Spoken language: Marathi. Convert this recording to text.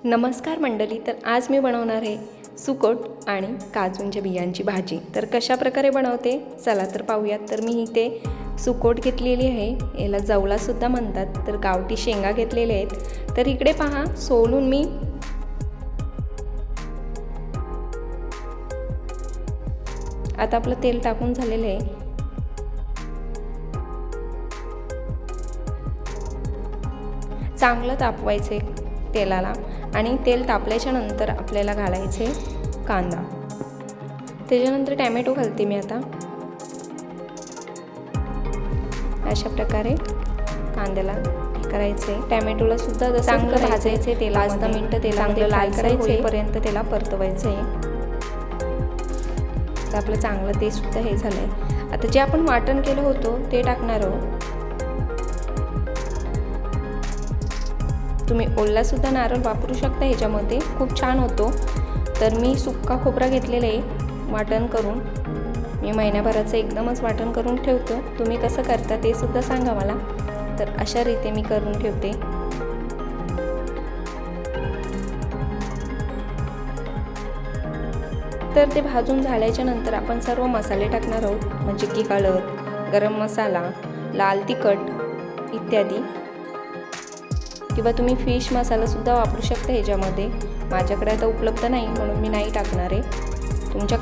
नमस्कार मंडळी, तर आज मी बनवणार आहे सुकोट आणि काजूंच्या बियांची भाजी। तर कशा प्रकारे बनवते चला तर पाहूयात। तर मी इथे सुकोट घेतलेली आहे, याला जवलासुद्धा म्हणतात। तर गावठी शेंगा घेतलेले आहेत। तर इकडे पहा, सोलून मी आता आपलं तेल टाकून झालेलं आहे। चांगलं तापवायचे तेलाला आणि तेल तापल्याच्या नंतर आपल्याला घालायचे कांदा, त्याच्यानंतर टॅमॅटो घालते मी आता। अशा प्रकारे कांद्याला करायचे, टॅमॅटोला सुद्धा चांगलं भाजायचे तेलात 5-10 मिनिटं तेलामध्ये लाल करायचे त्याला परतवायचे। तर आपलं चांगलं ते सुद्धा हे झालंय। आता जे आपण वाटण केलं होतं ते टाकणार आहोत। तुम्ही ओलासुद्धा नारळ वापरू शकता, ह्याच्यामध्ये खूप छान होतो। तर मी सुक्का खोबरा घेतलेला आहे वाटण करून। मी महिन्याभराचं एकदमच वाटण करून ठेवतो, तुम्ही कसं करता ते सुद्धा सांगा मला। तर अशा रीते मी करून ठेवते। तर ते भाजून झाल्याच्या नंतर आपण सर्व मसाले टाकणार आहोत, म्हणजे की हळद, गरम मसाला, लाल तिखट इत्यादी, किंवा तुम्ही फिश मसाला सुद्धा वापरू शकता ह्याच्यामध्ये। माझ्याकडे आता उपलब्ध नाही म्हणून मी नाही टाकणार आहे। तुमच्या